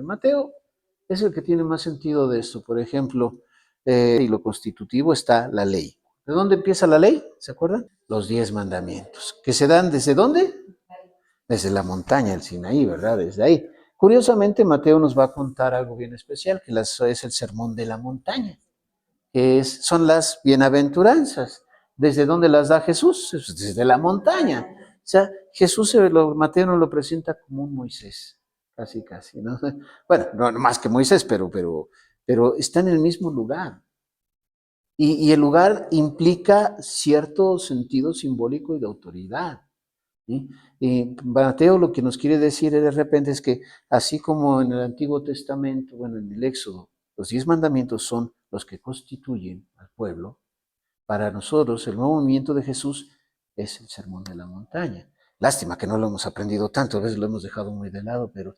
Mateo es el que tiene más sentido de esto. Por ejemplo, y lo constitutivo está la ley. ¿De dónde empieza la ley? ¿Se acuerdan? Los 10 mandamientos. ¿Que se dan desde dónde? Desde la montaña del Sinaí, ¿verdad? Desde ahí. Curiosamente, Mateo nos va a contar algo bien especial, que es el sermón de la montaña, que son las bienaventuranzas. ¿Desde dónde las da Jesús? Desde la montaña. O sea, Jesús, Mateo nos lo presenta como un Moisés, casi, casi, ¿no? Bueno, no más que Moisés, pero está en el mismo lugar. Y el lugar implica cierto sentido simbólico y de autoridad. ¿Sí? Y Mateo lo que nos quiere decir de repente es que así como en el Antiguo Testamento, bueno, en el Éxodo, los 10 mandamientos son los que constituyen al pueblo, para nosotros el nuevo movimiento de Jesús es el sermón de la montaña. Lástima que no lo hemos aprendido tanto, a veces lo hemos dejado muy de lado, pero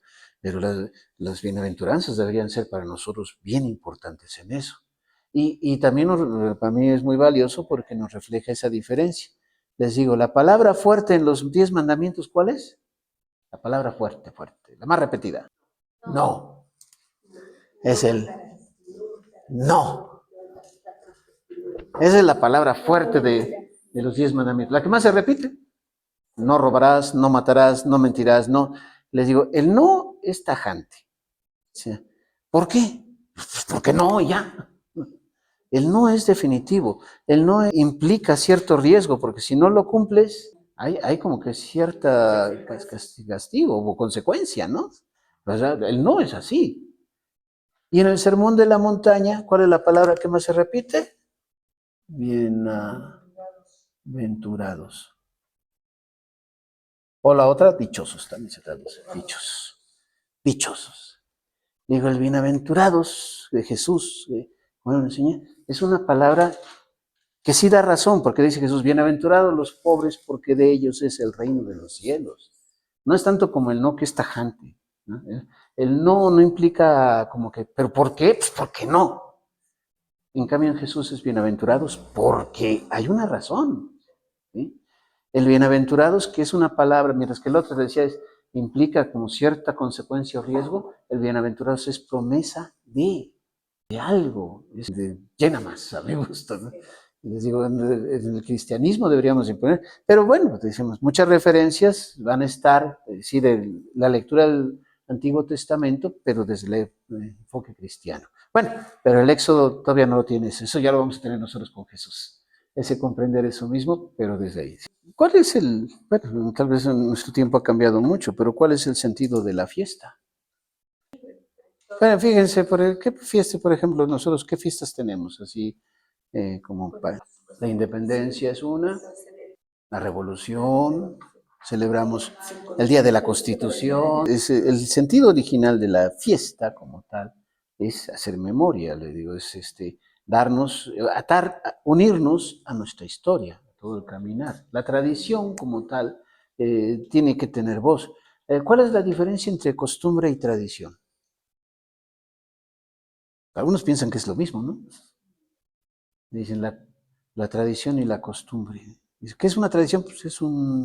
las bienaventuranzas deberían ser para nosotros bien importantes en eso. Y también para mí es muy valioso porque nos refleja esa diferencia. Les digo, la palabra fuerte en los 10 mandamientos, ¿cuál es? La palabra fuerte, fuerte, la más repetida. No. Es el no. Esa es la palabra fuerte de los 10 mandamientos. La que más se repite. No robarás, no matarás, no mentirás, no. Les digo, el no es tajante. ¿Sí? ¿Por qué? Pues porque no, ya. El no es definitivo. El no implica cierto riesgo, porque si no lo cumples, hay como que cierta castigo o consecuencia, ¿no? O sea, el no es así. Y en el sermón de la montaña, ¿cuál es la palabra que más se repite? Bienaventurados. O la otra, dichosos, también se traduce. Dichosos. Dichosos. Digo, el bienaventurados de Jesús, bueno, enseñé, es una palabra que sí da razón, porque dice Jesús, bienaventurados los pobres, porque de ellos es el reino de los cielos. No es tanto como el no que es tajante, ¿no? El no implica como que, ¿pero por qué? Pues porque no. En cambio, en Jesús es bienaventurados porque hay una razón. ¿Sí? El bienaventurados, que es una palabra, mientras que el otro decía, implica como cierta consecuencia o riesgo, el bienaventurados es promesa de algo, llena más, a mi gusto, ¿no? Les digo, en el cristianismo deberíamos imponer, pero bueno, decimos, muchas referencias van a estar, es decir, la lectura del Antiguo Testamento, pero desde el enfoque cristiano. Bueno, pero el Éxodo todavía no lo tiene eso ya lo vamos a tener nosotros con Jesús, ese comprender eso mismo, pero desde ahí. ¿Cuál es bueno, tal vez en nuestro tiempo ha cambiado mucho, pero cuál es el sentido de la fiesta? Bueno, fíjense, ¿qué fiesta, por ejemplo, nosotros, qué fiestas tenemos? Así como la independencia es una, la revolución, celebramos el Día de la Constitución. El sentido original de la fiesta como tal es hacer memoria, le digo, es darnos, unirnos a nuestra historia, a todo el caminar. La tradición como tal tiene que tener voz. ¿Cuál es la diferencia entre costumbre y tradición? Algunos piensan que es lo mismo, ¿no? Dicen la tradición y la costumbre. ¿Qué es una tradición? Pues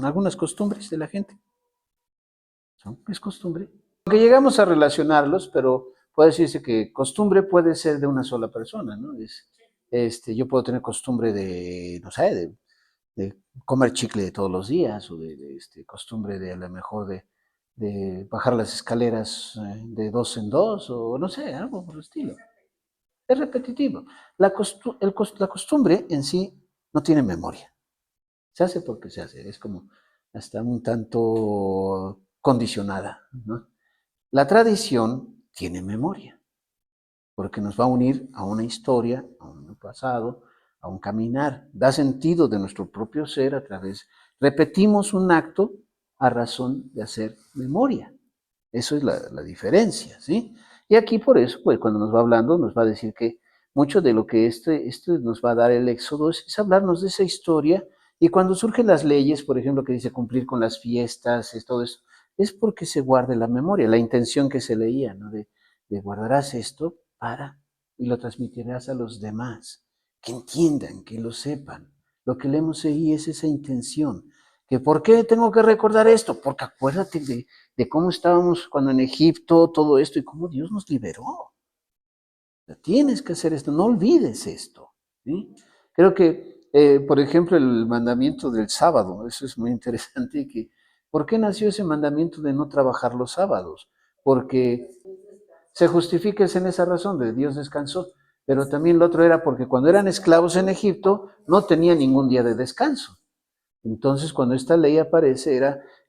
algunas costumbres de la gente. Es costumbre. Aunque llegamos a relacionarlos, pero puede decirse que costumbre puede ser de una sola persona, ¿no? Yo puedo tener costumbre de, no sé, de comer chicle todos los días, o costumbre de a lo mejor de bajar las escaleras de dos en dos, o no sé, algo por el estilo. Es repetitivo. La costumbre en sí no tiene memoria. Se hace porque se hace. Es como hasta un tanto condicionada, ¿no? La tradición tiene memoria, porque nos va a unir a una historia, a un pasado, a un caminar. Da sentido de nuestro propio ser a través. Repetimos un acto a razón de hacer memoria. Eso es la diferencia, ¿sí? Y aquí por eso, pues cuando nos va hablando, nos va a decir que mucho de lo que nos va a dar el Éxodo es hablarnos de esa historia. Y cuando surgen las leyes, por ejemplo, que dice cumplir con las fiestas, todo eso, es porque se guarde la memoria, la intención que se leía, ¿no? De guardarás esto y lo transmitirás a los demás, que entiendan, que lo sepan. Lo que leemos ahí es esa intención. ¿Que por qué tengo que recordar esto? Porque acuérdate de cómo estábamos cuando en Egipto, todo esto, y cómo Dios nos liberó. Tienes que hacer esto, no olvides esto. ¿Sí? Creo que, por ejemplo, el mandamiento del sábado, eso es muy interesante. ¿Por qué nació ese mandamiento de no trabajar los sábados? Porque se justifica en esa razón, de Dios descansó, pero también lo otro era porque cuando eran esclavos en Egipto no tenían ningún día de descanso. Entonces, cuando esta ley aparece,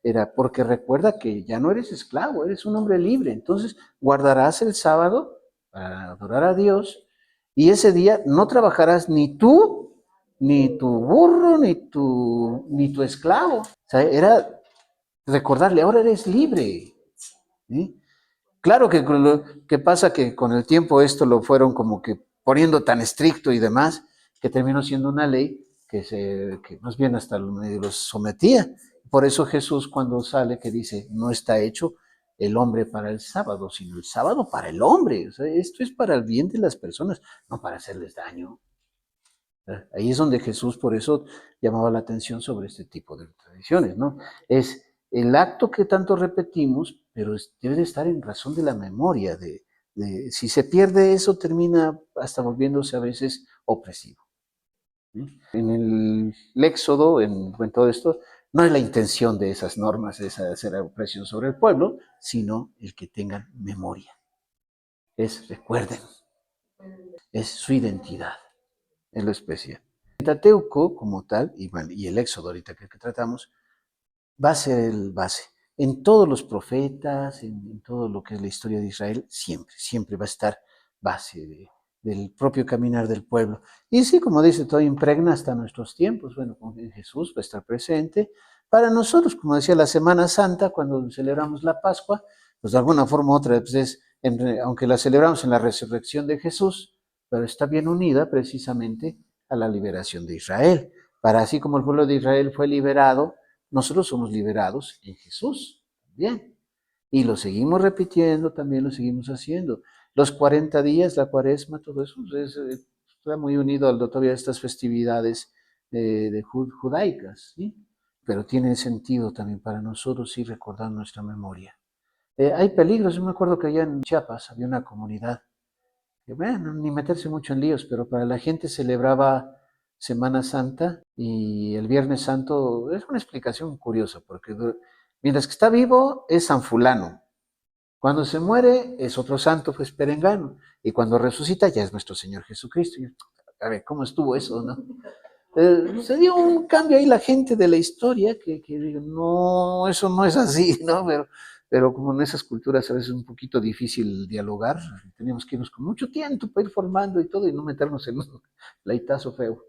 era porque recuerda que ya no eres esclavo, eres un hombre libre. Entonces, guardarás el sábado para adorar a Dios y ese día no trabajarás ni tú, ni tu burro, ni tu esclavo. O sea, era recordarle, ahora eres libre. ¿Sí? Claro que pasa que con el tiempo esto lo fueron como que poniendo tan estricto y demás, que terminó siendo una ley que más bien hasta medio los sometía. Por eso Jesús cuando sale que dice, no está hecho el hombre para el sábado, sino el sábado para el hombre. O sea, esto es para el bien de las personas, no para hacerles daño. Ahí es donde Jesús por eso llamaba la atención sobre este tipo de tradiciones, ¿no? Es el acto que tanto repetimos, pero debe de estar en razón de la memoria. Si se pierde eso, termina hasta volviéndose a veces opresivo. ¿Sí? En el Éxodo, en todo esto, no es la intención de esas normas, de hacer opresión sobre el pueblo, sino el que tengan memoria. Recuerden, es su identidad, es lo especial. El Pentateuco como tal, y el Éxodo ahorita que tratamos, va a ser el base. En todos los profetas, en todo lo que es la historia de Israel, siempre va a estar base del propio caminar del pueblo. Y sí, como dice, todo impregna hasta nuestros tiempos. Bueno, en Jesús va a estar presente. Para nosotros, como decía, la Semana Santa, cuando celebramos la Pascua, pues de alguna forma u otra, pues aunque la celebramos en la resurrección de Jesús, pero está bien unida precisamente a la liberación de Israel. Para así como el pueblo de Israel fue liberado, nosotros somos liberados en Jesús también. Y lo seguimos repitiendo, también lo seguimos haciendo. Los 40 días, la cuaresma, todo eso está muy unido a todavía estas festividades judaicas, ¿sí? Pero tiene sentido también para nosotros sí recordar nuestra memoria. Hay peligros, yo me acuerdo que allá en Chiapas había una comunidad bueno, ni meterse mucho en líos, pero para la gente celebraba Semana Santa y el Viernes Santo es una explicación curiosa, porque mientras que está vivo es San Fulano, cuando se muere es otro santo, pues perengano, y cuando resucita ya es nuestro Señor Jesucristo. A ver, ¿cómo estuvo eso, no? Se dio un cambio ahí la gente de la historia que digo, no, eso no es así, ¿no? Pero como en esas culturas a veces es un poquito difícil dialogar, teníamos que irnos con mucho tiempo para ir formando y todo y no meternos en un leitazo feo.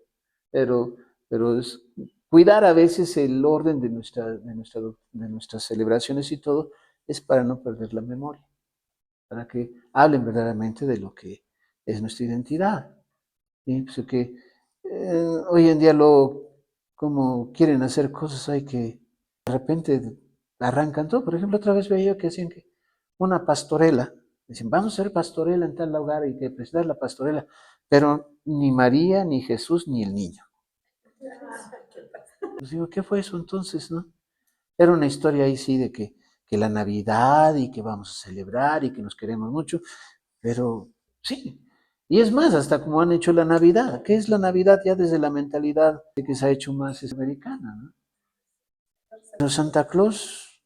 Pero, pero es cuidar a veces el orden de nuestras celebraciones y todo es para no perder la memoria, para que hablen verdaderamente de lo que es nuestra identidad. ¿Sí? Pues que hoy en día como quieren hacer cosas, hay que de repente arrancan todo. Por ejemplo, otra vez veía que hacían que una pastorela, dicen, vamos a hacer pastorela en tal lugar y que presentar la pastorela, pero ni María, ni Jesús, ni el niño. Pues digo, ¿qué fue eso entonces, no? Era una historia ahí sí de que la Navidad y que vamos a celebrar y que nos queremos mucho, pero sí. Y es más, hasta como han hecho la Navidad. ¿Qué es la Navidad ya desde la mentalidad de que se ha hecho más americana? ¿No? Pero Santa Claus,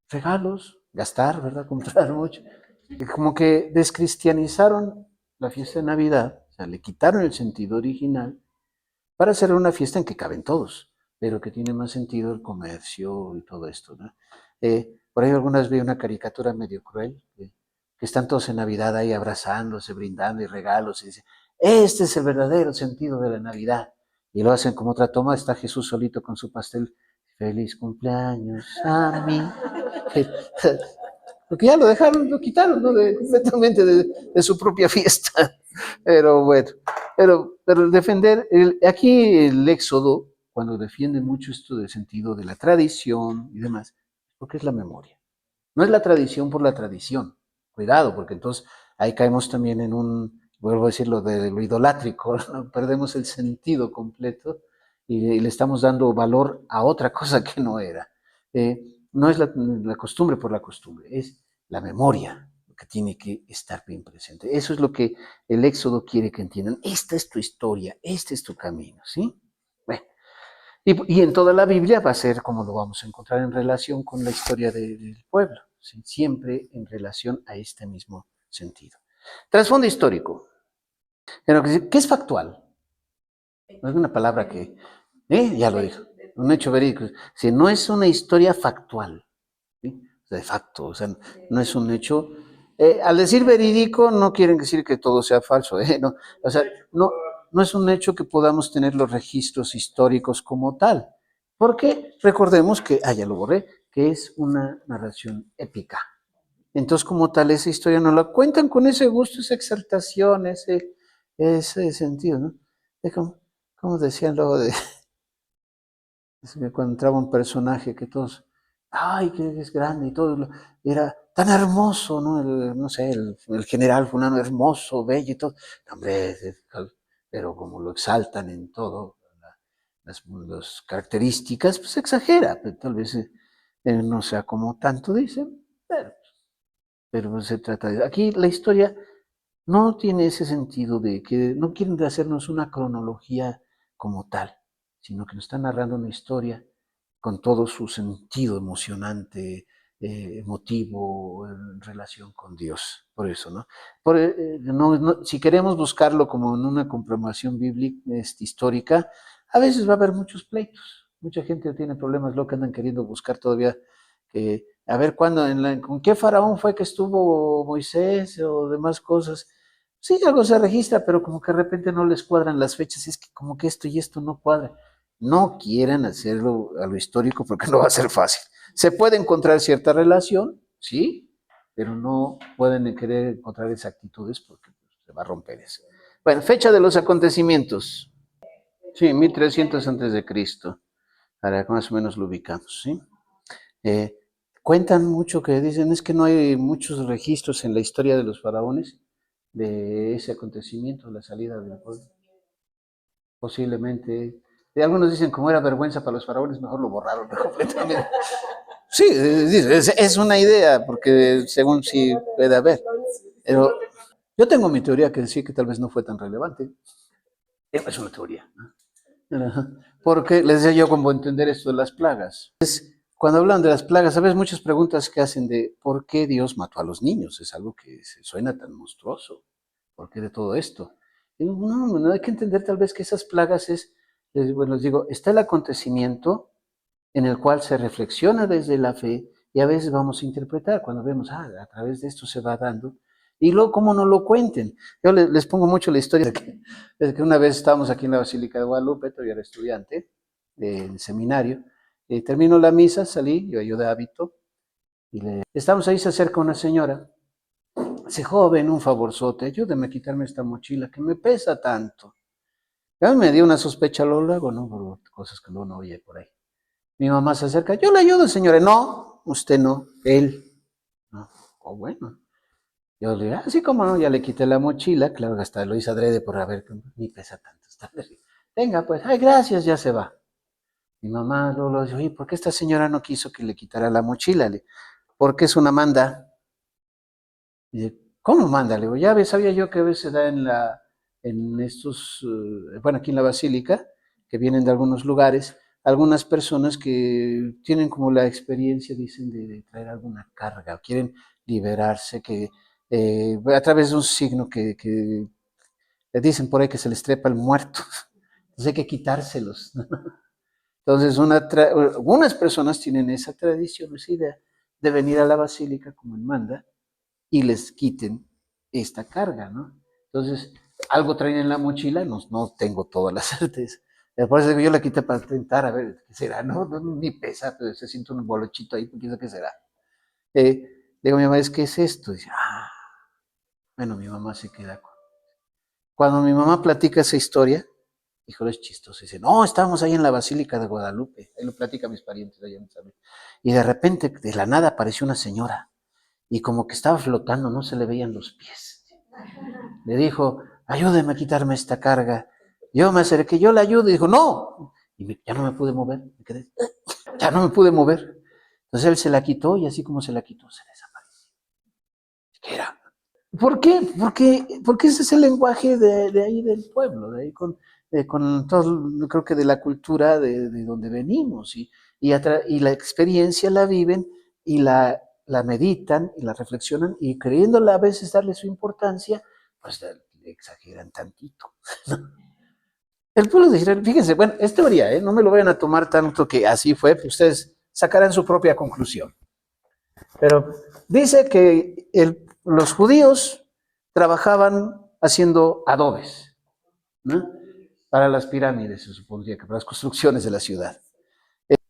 regalos, gastar, ¿verdad? Comprar mucho. Y como que descristianizaron la fiesta de Navidad, o sea, le quitaron el sentido original para hacer una fiesta en que caben todos, pero que tiene más sentido el comercio y todo esto, ¿no? Por ahí algunas vi una caricatura medio cruel, que están todos en Navidad ahí abrazándose, brindando y regalos, y dice, este es el verdadero sentido de la Navidad. Y lo hacen como otra toma, está Jesús solito con su pastel, feliz cumpleaños a mí. Porque ya lo dejaron, lo quitaron, ¿no? Completamente de su propia fiesta. Pero bueno, pero defender, aquí el Éxodo, cuando defiende mucho esto del sentido de la tradición y demás, porque es la memoria. No es la tradición por la tradición. Cuidado, porque entonces ahí caemos también en vuelvo a decirlo, de lo idolátrico, ¿no? Perdemos el sentido completo y le estamos dando valor a otra cosa que no era. No es la costumbre por la costumbre, es la memoria lo que tiene que estar bien presente. Eso es lo que el Éxodo quiere que entiendan. Esta es tu historia, este es tu camino, ¿sí? Bueno, y en toda la Biblia va a ser como lo vamos a encontrar en relación con la historia del pueblo, ¿sí? Siempre en relación a este mismo sentido. Trasfondo histórico. ¿Qué es factual? No es una palabra que, ya lo dijo, un hecho verídico. Si no es una historia factual, ¿sí? De facto, o sea, no es un hecho. Al decir verídico no quieren decir que todo sea falso, no, o sea, no es un hecho que podamos tener los registros históricos como tal, porque recordemos que, ya lo borré, que es una narración épica. Entonces, como tal, esa historia no la cuentan con ese gusto, esa exaltación, ese sentido, ¿no? Es como decían luego de cuando entraba un personaje que todos, ay, que es grande y todo, era tan hermoso, ¿no? No sé, el general fulano hermoso, bello y todo. Hombre, pero como lo exaltan en todo, las características, pues exagera, pero tal vez no sea como tanto dicen, pero pues se trata de... Aquí la historia no tiene ese sentido de que no quieren hacernos una cronología como tal, sino que nos están narrando una historia con todo su sentido emocionante, emotivo, en relación con Dios. Por eso, ¿no? Si queremos buscarlo como en una comprobación bíblica, histórica, a veces va a haber muchos pleitos. Mucha gente tiene problemas, lo que andan queriendo buscar todavía, a ver cuándo, con qué faraón fue que estuvo Moisés o demás cosas. Sí, algo se registra, pero como que de repente no les cuadran las fechas, es que como que esto y esto no cuadra. No quieran hacerlo a lo histórico porque no va a ser fácil. Se puede encontrar cierta relación, sí, pero no pueden querer encontrar exactitudes porque se va a romper eso. Bueno, fecha de los acontecimientos. Sí, 1300 antes de Cristo. Para que más o menos lo ubicamos, ¿sí? Eh, Cuentan mucho que dicen es que no hay muchos registros en la historia de los faraones de ese acontecimiento, la salida del pueblo. Posiblemente. Algunos dicen como era vergüenza para los faraones, mejor lo borraron completamente. Sí, es una idea, porque según sí puede haber. Pero yo tengo mi teoría que decir que tal vez no fue tan relevante. Es una teoría, ¿no? Porque les decía yo como entender esto de las plagas. Cuando hablan de las plagas, sabes muchas preguntas que hacen de por qué Dios mató a los niños. Es algo que se suena tan monstruoso. ¿Por qué de todo esto? Y no hay que entender tal vez que esas plagas bueno, les digo, está el acontecimiento en el cual se reflexiona desde la fe y a veces vamos a interpretar cuando vemos, a través de esto se va dando. Y luego, ¿cómo no lo cuenten? Yo les pongo mucho la historia de que una vez estábamos aquí en la Basílica de Guadalupe, todavía era estudiante del seminario, terminó la misa, salí, yo de hábito, y estamos ahí, se acerca una señora, dice, joven, un favorzote, ayúdeme a quitarme esta mochila que me pesa tanto. Ya me dio una sospecha luego, ¿no? Por cosas que luego no oye por ahí. Mi mamá se acerca, yo le ayudo, señora. No, usted no, él. No, bueno. Yo le digo, así como no, ya le quité la mochila, claro que hasta lo hice adrede por haber, ni pesa tanto. Venga, pues, ay, gracias, ya se va. Mi mamá luego dice, oye, ¿por qué esta señora no quiso que le quitara la mochila? Porque es una manda. Y dice, ¿cómo manda? Le digo, ya ves, sabía yo que a veces da en estos, bueno, aquí en la Basílica, que vienen de algunos lugares, algunas personas que tienen como la experiencia, dicen, de traer alguna carga, o quieren liberarse, que a través de un signo que le dicen por ahí que se les trepa el muerto. Entonces hay que quitárselos. Entonces, algunas personas tienen esa tradición, esa idea de venir a la Basílica como en manda y les quiten esta carga, ¿no? Entonces, algo traen en la mochila, no tengo todas las certeza. Por eso yo la quité para intentar a ver qué será, no ni pesa, pero se siente un bolochito ahí, porque qué será. Digo a mi mamá, ¿qué es esto? Dice, bueno, mi mamá se queda con... Cuando mi mamá platica esa historia, híjole, es chistoso. Dice, no, estábamos ahí en la Basílica de Guadalupe. Ahí lo platica a mis parientes allá en San Luis. Y de repente, de la nada, apareció una señora. Y como que estaba flotando, no se le veían los pies. Le dijo, ayúdeme a quitarme esta carga. Yo me acerqué, yo le ayudo. Y dijo, no. ya no me pude mover, me quedé, ya no me pude mover. Entonces él se la quitó y así como se la quitó, se desapareció. ¿Qué era? ¿Por qué? Porque ese es el lenguaje de ahí del pueblo, de ahí con todo, creo que de la cultura de donde venimos y la experiencia la viven y la meditan y la reflexionan y creyéndola a veces darle su importancia, pues le exageran tantito. El pueblo de Israel, fíjense, bueno, es teoría, no me lo vayan a tomar tanto que así fue, pues ustedes sacarán su propia conclusión. Pero dice que los judíos trabajaban haciendo adobes, ¿no? Para las pirámides, se supondría que para las construcciones de la ciudad.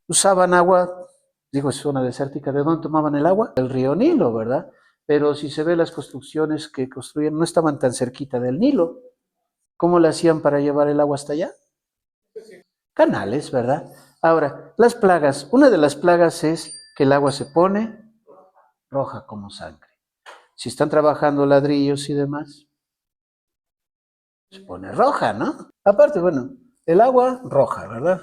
Usaban agua, digo, es zona desértica, ¿de dónde tomaban el agua? Del río Nilo, ¿verdad? Pero si se ve las construcciones que construían, no estaban tan cerquita del Nilo. ¿Cómo le hacían para llevar el agua hasta allá? Canales, ¿verdad? Ahora, las plagas, una de las plagas es que el agua se pone roja como sangre. Si están trabajando ladrillos y demás, se pone roja, ¿no? Aparte, bueno, el agua roja, ¿verdad?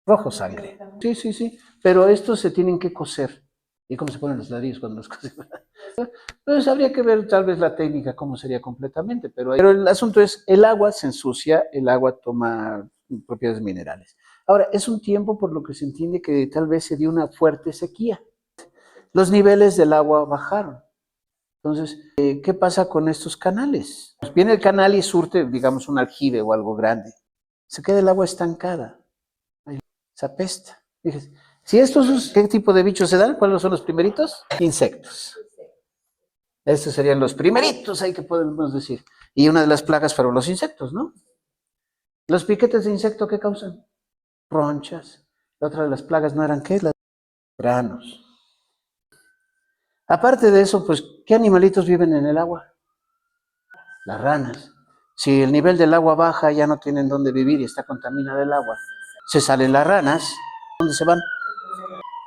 Rojo sangre. Sí, sí, sí. Pero estos se tienen que cocer. ¿Y cómo se ponen los ladrillos cuando los cocen? Entonces habría que ver tal vez la técnica, cómo sería completamente. Pero el asunto es, el agua se ensucia, el agua toma propiedades minerales. Ahora, es un tiempo por lo que se entiende que tal vez se dio una fuerte sequía. Los niveles del agua bajaron. Entonces, ¿qué pasa con estos canales? Pues viene el canal y surte, digamos, un aljibe o algo grande. Se queda el agua estancada. Se apesta. Fíjese, si estos, ¿qué tipo de bichos se dan? ¿Cuáles son los primeritos? Insectos. Estos serían los primeritos, ahí que podemos decir. Y una de las plagas fueron los insectos, ¿no? Los piquetes de insecto, ¿qué causan? Ronchas. La otra de las plagas no eran, ¿qué? Las granos. Aparte de eso, pues, ¿qué animalitos viven en el agua? Las ranas. Si el nivel del agua baja, ya no tienen dónde vivir y está contaminada el agua. Se salen las ranas. ¿Dónde se van?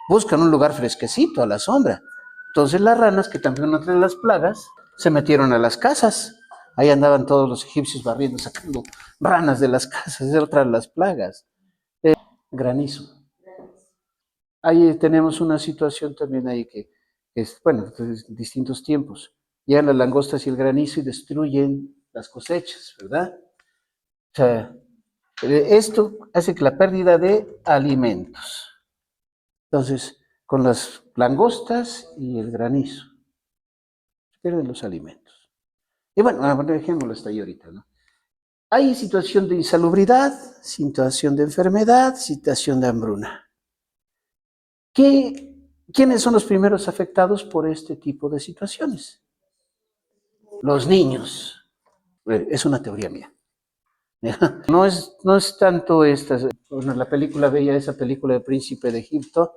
Buscan un lugar fresquecito, a la sombra. Entonces las ranas, que también otra de las plagas, se metieron a las casas. Ahí andaban todos los egipcios barriendo, sacando ranas de las casas. Es otra de las plagas. Granizo. Ahí tenemos una situación también ahí que es, bueno, distintos tiempos. Llegan las langostas y el granizo y destruyen las cosechas, ¿verdad? O sea, esto hace que la pérdida de alimentos. Entonces, con las langostas y el granizo, se pierden los alimentos. Y bueno, dejémoslo hasta ahí ahorita, ¿no? Hay situación de insalubridad, situación de enfermedad, situación de hambruna. ¿Quiénes son los primeros afectados por este tipo de situaciones? Los niños. Es una teoría mía. No es tanto esta, bueno, la película, veía esa película de Príncipe de Egipto,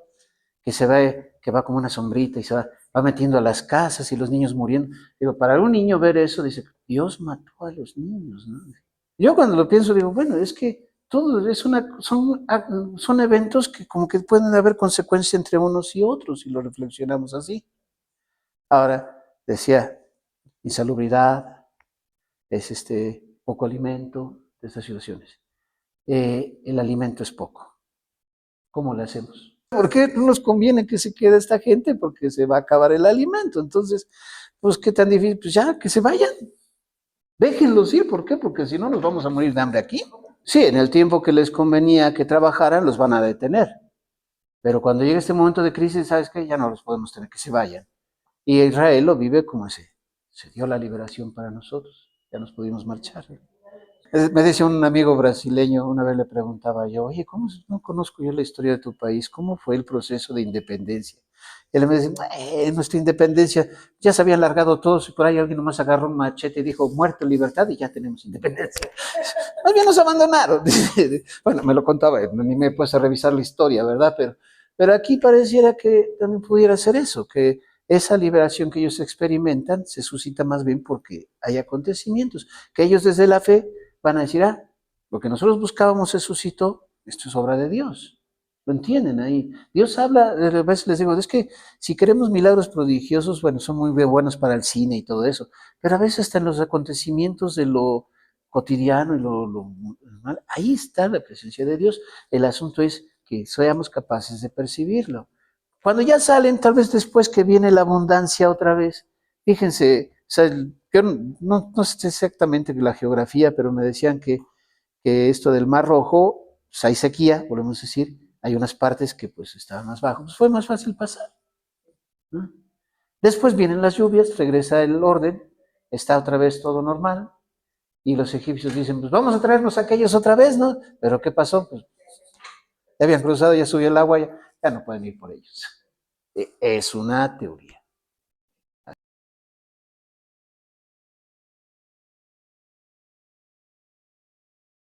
que se ve, que va como una sombrita y se va metiendo a las casas y los niños muriendo. Digo, para un niño ver eso, dice, Dios mató a los niños, ¿no? Yo cuando lo pienso digo, bueno, es que todo son eventos que como que pueden haber consecuencias entre unos y otros si lo reflexionamos así. Ahora, decía, insalubridad, es poco alimento, de estas situaciones. El alimento es poco. ¿Cómo le hacemos? ¿Por qué no nos conviene que se quede esta gente? Porque se va a acabar el alimento. Entonces, pues qué tan difícil, pues ya, que se vayan. Déjenlos ir, ¿por qué? Porque si no nos vamos a morir de hambre aquí. Sí, en el tiempo que les convenía que trabajaran, los van a detener. Pero cuando llegue este momento de crisis, ¿sabes qué? Ya no los podemos tener, que se vayan. Y Israel lo vive como se dio la liberación para nosotros. Ya nos pudimos marchar. Me decía un amigo brasileño, una vez le preguntaba yo, oye, ¿cómo no conozco yo la historia de tu país? ¿Cómo fue el proceso de independencia? Y él me decía, nuestra independencia, ya se habían largado todos y por ahí alguien nomás agarró un machete y dijo, muerte, libertad y ya tenemos independencia. Más bien nos abandonaron. Bueno, me lo contaba, ni me he puesto a revisar la historia, ¿verdad? Pero aquí pareciera que también pudiera ser eso, que esa liberación que ellos experimentan se suscita más bien porque hay acontecimientos, que ellos desde la fe van a decir, lo que nosotros buscábamos se suscitó, esto es obra de Dios. ¿Lo entienden ahí? Dios habla, a veces les digo, es que si queremos milagros prodigiosos, bueno, son muy buenos para el cine y todo eso, pero a veces hasta en los acontecimientos de lo cotidiano y lo normal, ahí está la presencia de Dios. El asunto es que seamos capaces de percibirlo. Cuando ya salen, tal vez después que viene la abundancia otra vez, fíjense, o sea, yo no sé exactamente la geografía, pero me decían que esto del Mar Rojo, pues hay sequía, volvemos a decir, hay unas partes que pues estaban más bajo, pues fue más fácil pasar, ¿no? Después vienen las lluvias, regresa el orden, está otra vez todo normal, y los egipcios dicen, pues vamos a traernos a aquellos otra vez, ¿no? Pero ¿qué pasó? Pues ya habían cruzado, ya subió el agua, ya no pueden ir por ellos. Es una teoría.